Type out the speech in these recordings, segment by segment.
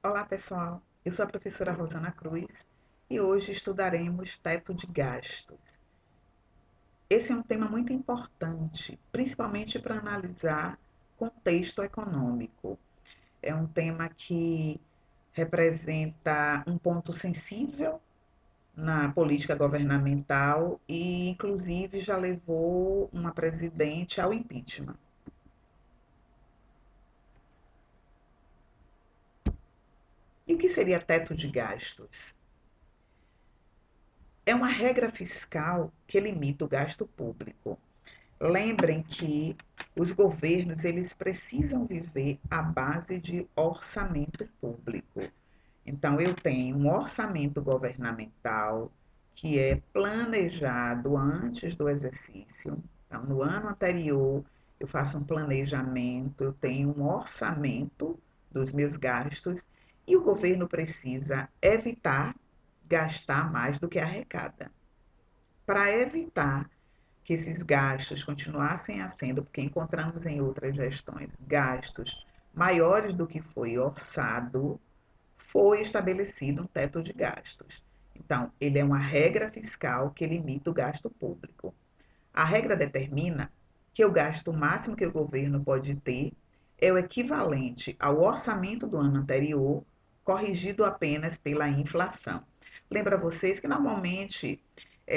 Olá, pessoal. Eu sou a professora Rosana Cruz e hoje estudaremos teto de gastos. Esse é um tema muito importante, principalmente para analisar contexto econômico. É um tema que representa um ponto sensível na política governamental e, inclusive, já levou uma presidente ao impeachment. E o que seria teto de gastos? É uma regra fiscal que limita o gasto público. Lembrem que os governos eles precisam viver à base de orçamento público. Então eu tenho um orçamento governamental que é planejado antes do exercício. Então no ano anterior eu faço um planejamento, eu tenho um orçamento dos meus gastos e o governo precisa evitar gastar mais do que arrecada. Para evitar que esses gastos continuassem a sendo, porque encontramos em outras gestões gastos maiores do que foi orçado, foi estabelecido um teto de gastos. Então, ele é uma regra fiscal que limita o gasto público. A regra determina que o gasto máximo que o governo pode ter é o equivalente ao orçamento do ano anterior, corrigido apenas pela inflação. Lembra vocês que normalmente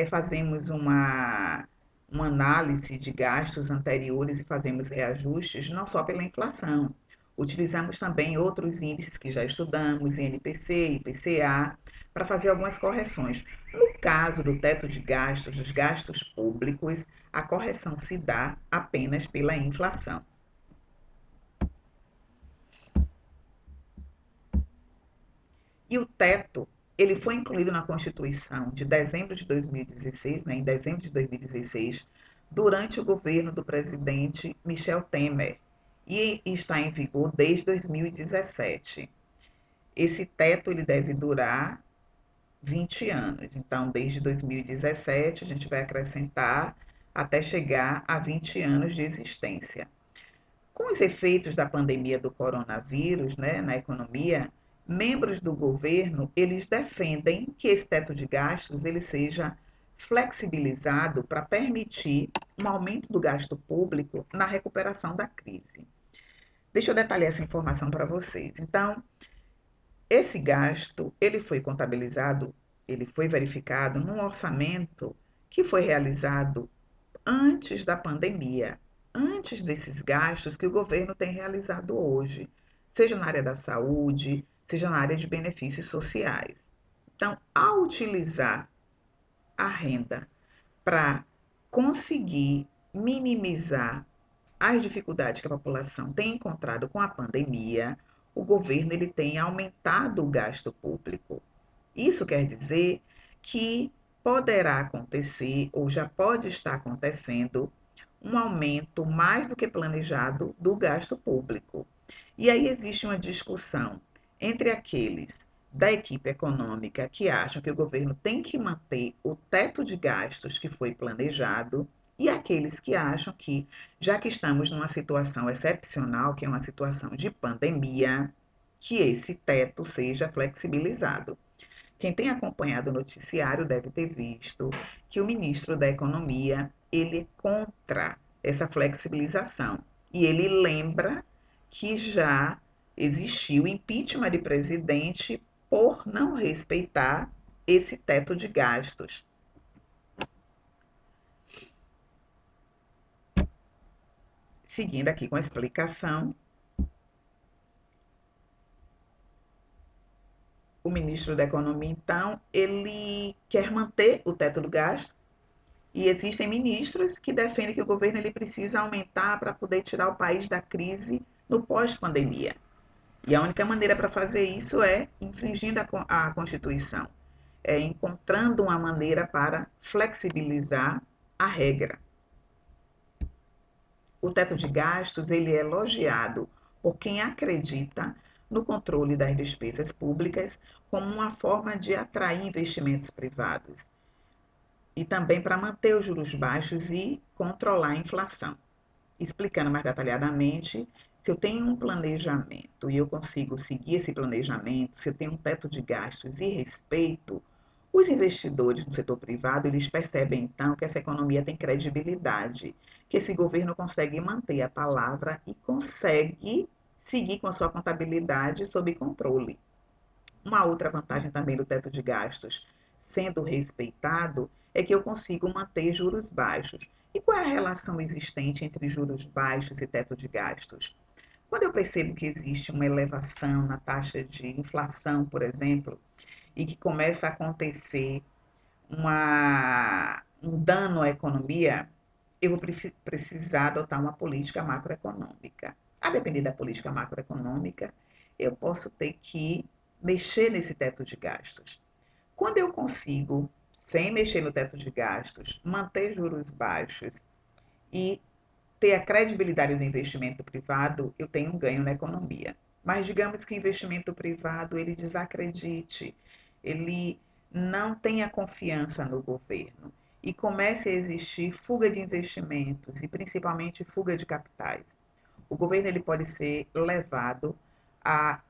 fazemos uma análise de gastos anteriores e fazemos reajustes não só pela inflação. Utilizamos também outros índices que já estudamos, INPC, IPCA, para fazer algumas correções. No caso do teto de gastos, dos gastos públicos, a correção se dá apenas pela inflação. E o teto, ele foi incluído na Constituição de dezembro de 2016, né, em dezembro de 2016, durante o governo do presidente Michel Temer, e está em vigor desde 2017. Esse teto ele deve durar 20 anos. Então, desde 2017, a gente vai acrescentar até chegar a 20 anos de existência. Com os efeitos da pandemia do coronavírus, né, na economia, membros do governo, eles defendem que esse teto de gastos ele seja flexibilizado para permitir um aumento do gasto público na recuperação da crise. Deixa eu detalhar essa informação para vocês. Então, esse gasto, ele foi contabilizado, ele foi verificado num orçamento que foi realizado antes da pandemia, antes desses gastos que o governo tem realizado hoje, seja na área da saúde, seja na área de benefícios sociais. Então, ao utilizar a renda para conseguir minimizar as dificuldades que a população tem encontrado com a pandemia, o governo ele tem aumentado o gasto público. Isso quer dizer que poderá acontecer ou já pode estar acontecendo um aumento mais do que planejado do gasto público. E aí existe uma discussão entre aqueles da equipe econômica que acham que o governo tem que manter o teto de gastos que foi planejado e aqueles que acham que, já que estamos numa situação excepcional, que é uma situação de pandemia, que esse teto seja flexibilizado. Quem tem acompanhado o noticiário deve ter visto que o ministro da Economia, ele é contra essa flexibilização. E ele lembra que já existiu impeachment de presidente por não respeitar esse teto de gastos. Seguindo aqui com a explicação, o ministro da Economia, então, ele quer manter o teto do gasto. E existem ministros que defendem que o governo ele precisa aumentar para poder tirar o país da crise no pós-pandemia. E a única maneira para fazer isso é infringindo a Constituição, é encontrando uma maneira para flexibilizar a regra. O teto de gastos ele é elogiado por quem acredita no controle das despesas públicas como uma forma de atrair investimentos privados e também para manter os juros baixos e controlar a inflação. Explicando mais detalhadamente, Se eu tenho um planejamento e eu consigo seguir esse planejamento, se eu tenho um teto de gastos e respeito, os investidores no setor privado, eles percebem então que essa economia tem credibilidade, que esse governo consegue manter a palavra e consegue seguir com a sua contabilidade sob controle. Uma outra vantagem também do teto de gastos sendo respeitado é que eu consigo manter juros baixos. E qual é a relação existente entre juros baixos e teto de gastos? Quando eu percebo que existe uma elevação na taxa de inflação, por exemplo, e que começa a acontecer um dano à economia, eu vou precisar adotar uma política macroeconômica. A depender da política macroeconômica, eu posso ter que mexer nesse teto de gastos. Quando eu consigo, sem mexer no teto de gastos, manter juros baixos e ter a credibilidade do investimento privado, eu tenho um ganho na economia. Mas digamos que o investimento privado ele desacredite, ele não tenha confiança no governo e comece a existir fuga de investimentos e principalmente fuga de capitais. O governo ele pode ser levado a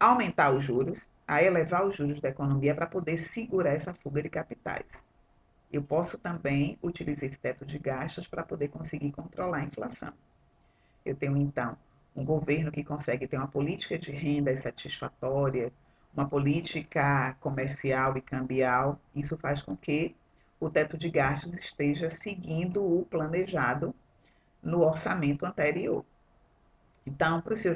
aumentar os juros, a elevar os juros da economia para poder segurar essa fuga de capitais. Eu posso também utilizar esse teto de gastos para poder conseguir controlar a inflação. Eu tenho, então, um governo que consegue ter uma política de renda satisfatória, uma política comercial e cambial. Isso faz com que o teto de gastos esteja seguindo o planejado no orçamento anterior. Então, para os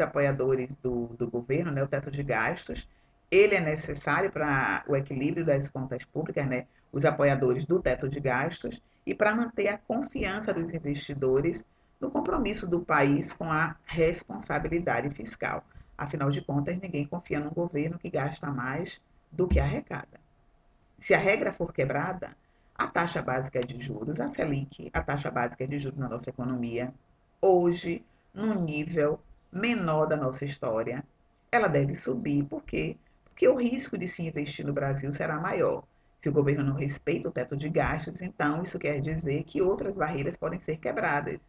apoiadores do governo, né, o teto de gastos, ele é necessário para o equilíbrio das contas públicas, né, os apoiadores do teto de gastos, e para manter a confiança dos investidores no compromisso do país com a responsabilidade fiscal. Afinal de contas, ninguém confia num governo que gasta mais do que arrecada. Se a regra for quebrada, a taxa básica de juros, a Selic, a taxa básica de juros na nossa economia, hoje, num nível menor da nossa história, ela deve subir. Por quê? Porque o risco de se investir no Brasil será maior. Se o governo não respeita o teto de gastos, então isso quer dizer que outras barreiras podem ser quebradas.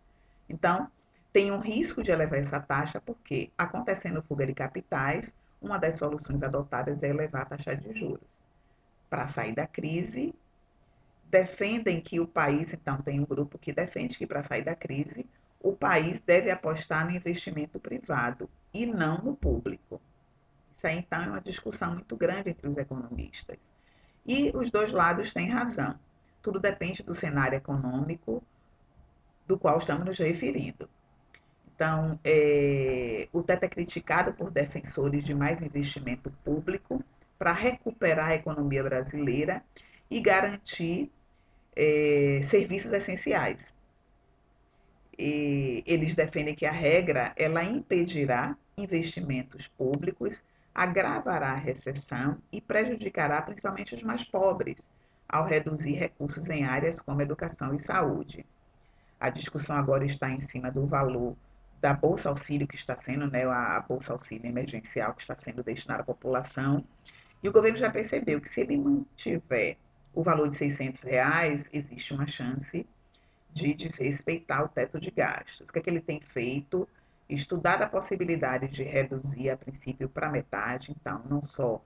Então, tem um risco de elevar essa taxa, porque, acontecendo fuga de capitais, uma das soluções adotadas é elevar a taxa de juros. Para sair da crise, defendem que o país, então, tem um grupo que defende que para sair da crise, o país deve apostar no investimento privado e não no público. Isso aí, então, é uma discussão muito grande entre os economistas. E os dois lados têm razão. Tudo depende do cenário econômico do qual estamos nos referindo. Então, o teto é criticado por defensores de mais investimento público para recuperar a economia brasileira e garantir serviços essenciais. E eles defendem que a regra ela impedirá investimentos públicos, agravará a recessão e prejudicará principalmente os mais pobres, ao reduzir recursos em áreas como educação e saúde. A discussão agora está em cima do valor da Bolsa Auxílio que está sendo, né, a Bolsa Auxílio emergencial que está sendo destinada à população. E o governo já percebeu que se ele mantiver o valor de R$ 600, existe uma chance de desrespeitar o teto de gastos. O que é que ele tem feito? Estudar a possibilidade de reduzir a princípio para metade, então não só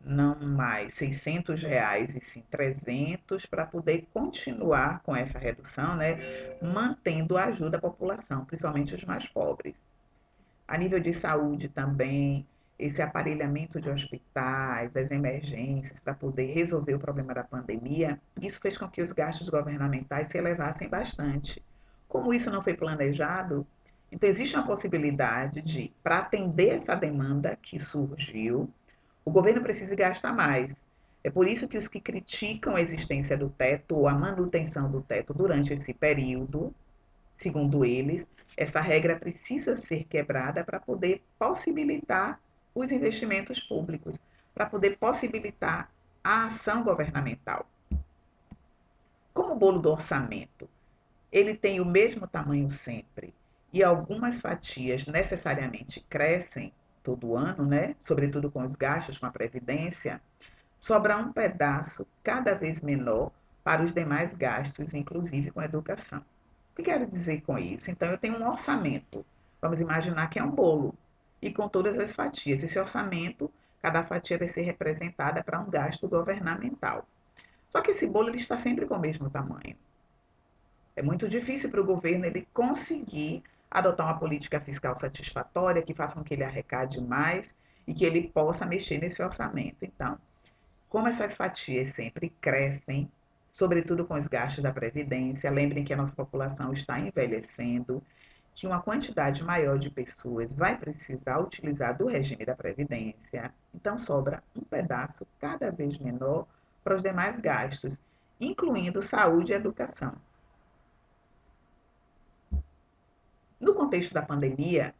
não mais R$ 600 e sim 300 para poder continuar com essa redução, né, mantendo a ajuda à população, principalmente os mais pobres. A nível de saúde também, esse aparelhamento de hospitais, as emergências para poder resolver o problema da pandemia, isso fez com que os gastos governamentais se elevassem bastante. Como isso não foi planejado, então existe uma possibilidade de, para atender essa demanda que surgiu, o governo precisa gastar mais. É por isso que os que criticam a existência do teto ou a manutenção do teto durante esse período, segundo eles, essa regra precisa ser quebrada para poder possibilitar os investimentos públicos, para poder possibilitar a ação governamental. Como o bolo do orçamento, ele tem o mesmo tamanho sempre e algumas fatias necessariamente crescem todo ano, né? Sobretudo com os gastos com a previdência, sobra um pedaço cada vez menor para os demais gastos, inclusive com a educação. O que quero dizer com isso? Então, eu tenho um orçamento. Vamos imaginar que é um bolo. E com todas as fatias. Esse orçamento, cada fatia vai ser representada para um gasto governamental. Só que esse bolo ele está sempre com o mesmo tamanho. É muito difícil para o governo ele conseguir adotar uma política fiscal satisfatória que faça com que ele arrecade mais e que ele possa mexer nesse orçamento. Então, como essas fatias sempre crescem, sobretudo com os gastos da Previdência, lembrem que a nossa população está envelhecendo, que uma quantidade maior de pessoas vai precisar utilizar do regime da Previdência, então sobra um pedaço cada vez menor para os demais gastos, incluindo saúde e educação. No contexto da pandemia,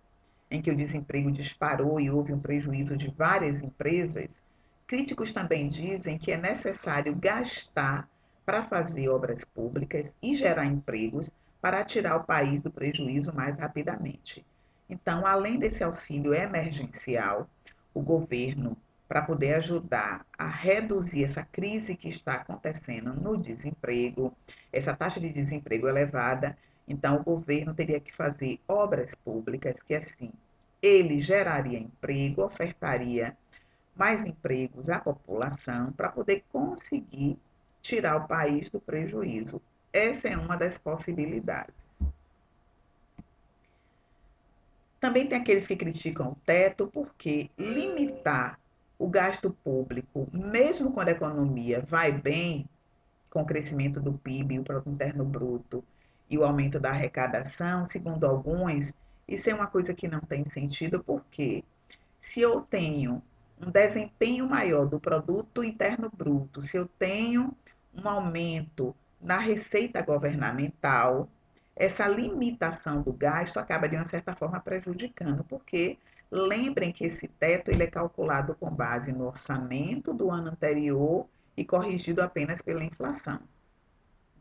em que o desemprego disparou e houve um prejuízo de várias empresas, críticos também dizem que é necessário gastar para fazer obras públicas e gerar empregos para tirar o país do prejuízo mais rapidamente. Então, além desse auxílio emergencial, o governo, para poder ajudar a reduzir essa crise que está acontecendo no desemprego, essa taxa de desemprego elevada, então o governo teria que fazer obras públicas que assim ele geraria emprego, ofertaria mais empregos à população para poder conseguir tirar o país do prejuízo. Essa é uma das possibilidades. Também tem aqueles que criticam o teto porque limitar o gasto público, mesmo quando a economia vai bem, com o crescimento do PIB, o Produto Interno Bruto e o aumento da arrecadação, segundo alguns, isso é uma coisa que não tem sentido, porque se eu tenho um desempenho maior do produto interno bruto, se eu tenho um aumento na receita governamental, essa limitação do gasto acaba de uma certa forma prejudicando, porque lembrem que esse teto ele é calculado com base no orçamento do ano anterior e corrigido apenas pela inflação.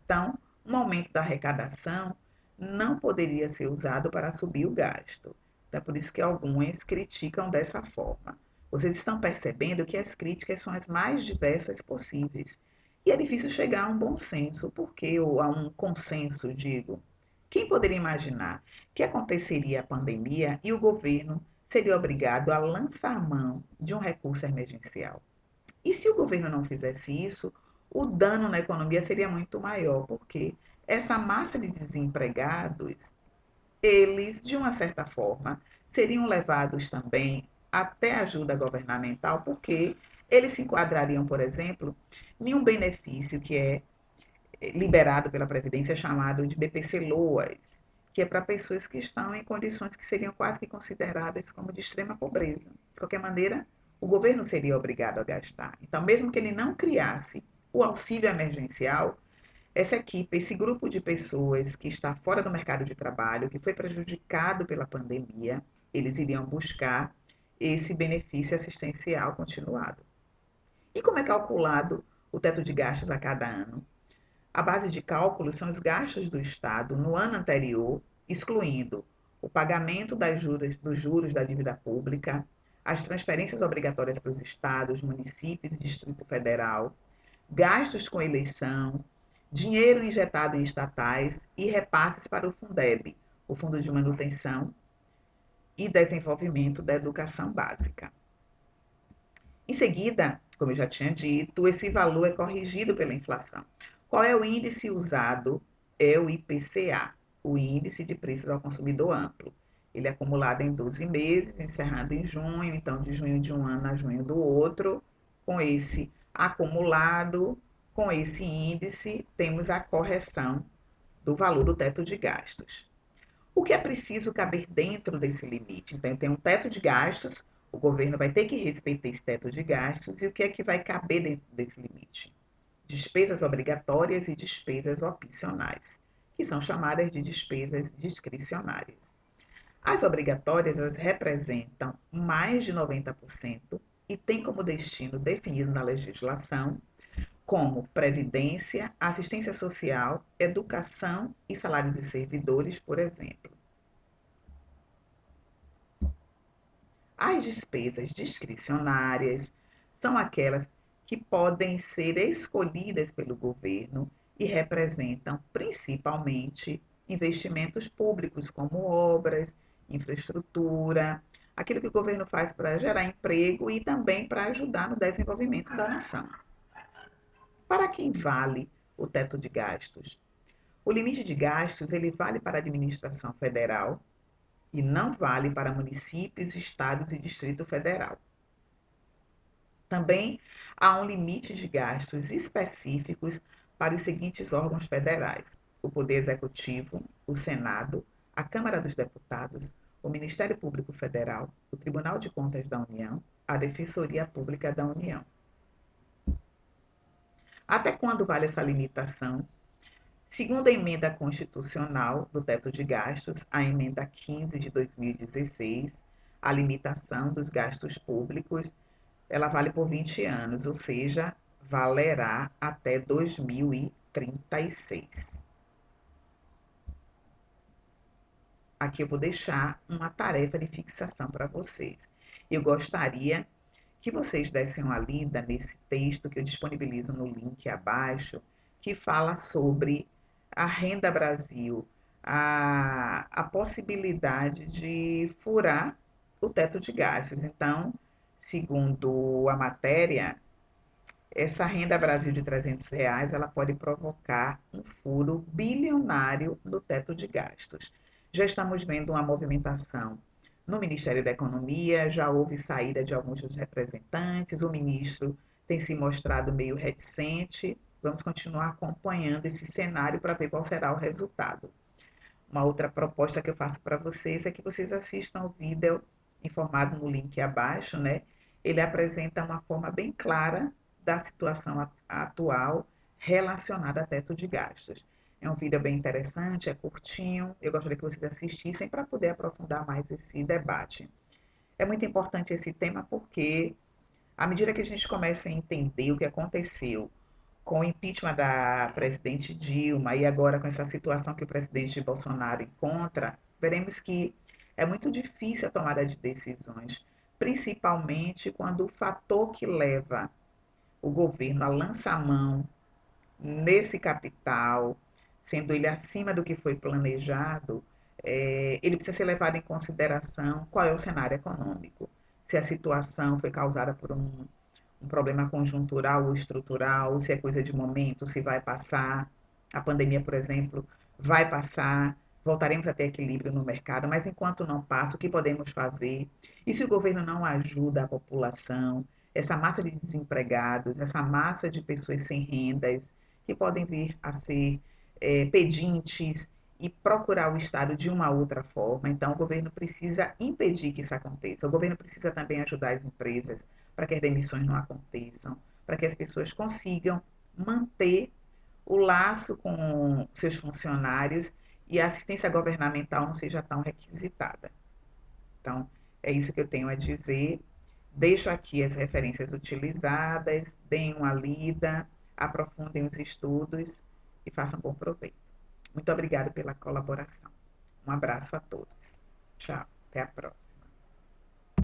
Então, um aumento da arrecadação não poderia ser usado para subir o gasto. Então, é por isso que alguns criticam dessa forma. Vocês estão percebendo que as críticas são as mais diversas possíveis. E é difícil chegar a um bom senso, porque, ou a um consenso, digo. Quem poderia imaginar que aconteceria a pandemia e o governo seria obrigado a lançar mão de um recurso emergencial? E se o governo não fizesse isso, o dano na economia seria muito maior, porque essa massa de desempregados, eles, de uma certa forma, seriam levados também até ajuda governamental, porque eles se enquadrariam, por exemplo, em um benefício que é liberado pela Previdência chamado de BPC-Loas, que é para pessoas que estão em condições que seriam quase que consideradas como de extrema pobreza. De qualquer maneira, o governo seria obrigado a gastar. Então, mesmo que ele não criasse o auxílio emergencial, essa equipe, esse grupo de pessoas que está fora do mercado de trabalho, que foi prejudicado pela pandemia, eles iriam buscar esse benefício assistencial continuado. E como é calculado o teto de gastos a cada ano? A base de cálculo são os gastos do Estado no ano anterior, excluindo o pagamento dos juros da dívida pública, as transferências obrigatórias para os estados, municípios e Distrito Federal, gastos com eleição, dinheiro injetado em estatais e repasses para o Fundeb, o Fundo de Manutenção e Desenvolvimento da Educação Básica. Em seguida, como eu já tinha dito, esse valor é corrigido pela inflação. Qual é o índice usado? É o IPCA, o Índice de Preços ao Consumidor Amplo. Ele é acumulado em 12 meses, encerrando em junho, então de junho de um ano a junho do outro. Com esse acumulado, com esse índice, temos a correção do valor do teto de gastos. O que é preciso caber dentro desse limite? Então, tem um teto de gastos, o governo vai ter que respeitar esse teto de gastos, e o que é que vai caber dentro desse limite? Despesas obrigatórias e despesas opcionais, que são chamadas de despesas discricionárias. As obrigatórias, elas representam mais de 90% e têm como destino definido na legislação como previdência, assistência social, educação e salário dos servidores, por exemplo. As despesas discricionárias são aquelas que podem ser escolhidas pelo governo e representam principalmente investimentos públicos, como obras, infraestrutura, aquilo que o governo faz para gerar emprego e também para ajudar no desenvolvimento da nação. Para quem vale o teto de gastos? O limite de gastos ele vale para a administração federal e não vale para municípios, estados e Distrito Federal. Também há um limite de gastos específicos para os seguintes órgãos federais: o Poder Executivo, o Senado, a Câmara dos Deputados, o Ministério Público Federal, o Tribunal de Contas da União, a Defensoria Pública da União. Até quando vale essa limitação? Segundo a emenda constitucional do teto de gastos, a emenda 15 de 2016, a limitação dos gastos públicos, ela vale por 20 anos, ou seja, valerá até 2036. Aqui eu vou deixar uma tarefa de fixação para vocês. Eu gostaria que vocês dessem uma lida nesse texto que eu disponibilizo no link abaixo, que fala sobre a Renda Brasil, a possibilidade de furar o teto de gastos. Então, segundo a matéria, essa Renda Brasil de R$ 300, ela pode provocar um furo bilionário no teto de gastos. Já estamos vendo uma movimentação no Ministério da Economia, já houve saída de alguns dos representantes, o ministro tem se mostrado meio reticente. Vamos continuar acompanhando esse cenário para ver qual será o resultado. Uma outra proposta que eu faço para vocês é que vocês assistam o vídeo informado no link abaixo, né? Ele apresenta uma forma bem clara da situação atual relacionada a teto de gastos. É um vídeo bem interessante, é curtinho, eu gostaria que vocês assistissem para poder aprofundar mais esse debate. É muito importante esse tema porque, à medida que a gente começa a entender o que aconteceu com o impeachment da presidente Dilma e agora com essa situação que o presidente Bolsonaro encontra, veremos que é muito difícil a tomada de decisões, principalmente quando o fator que leva o governo a lançar mão nesse capital, sendo ele acima do que foi planejado, ele precisa ser levado em consideração qual é o cenário econômico. Se a situação foi causada por um problema conjuntural ou estrutural, se é coisa de momento, se vai passar. A pandemia, por exemplo, vai passar, voltaremos a ter equilíbrio no mercado, mas enquanto não passa, o que podemos fazer? E se o governo não ajuda a população, essa massa de desempregados, essa massa de pessoas sem rendas, que podem vir a ser pedintes e procurar o Estado de uma outra forma. Então, o governo precisa impedir que isso aconteça. O governo precisa também ajudar as empresas para que as demissões não aconteçam, para que as pessoas consigam manter o laço com seus funcionários e a assistência governamental não seja tão requisitada. Então, é isso que eu tenho a dizer. Deixo aqui as referências utilizadas, deem uma lida, aprofundem os estudos e façam bom proveito. Muito obrigada pela colaboração. Um abraço a todos. Tchau, até a próxima.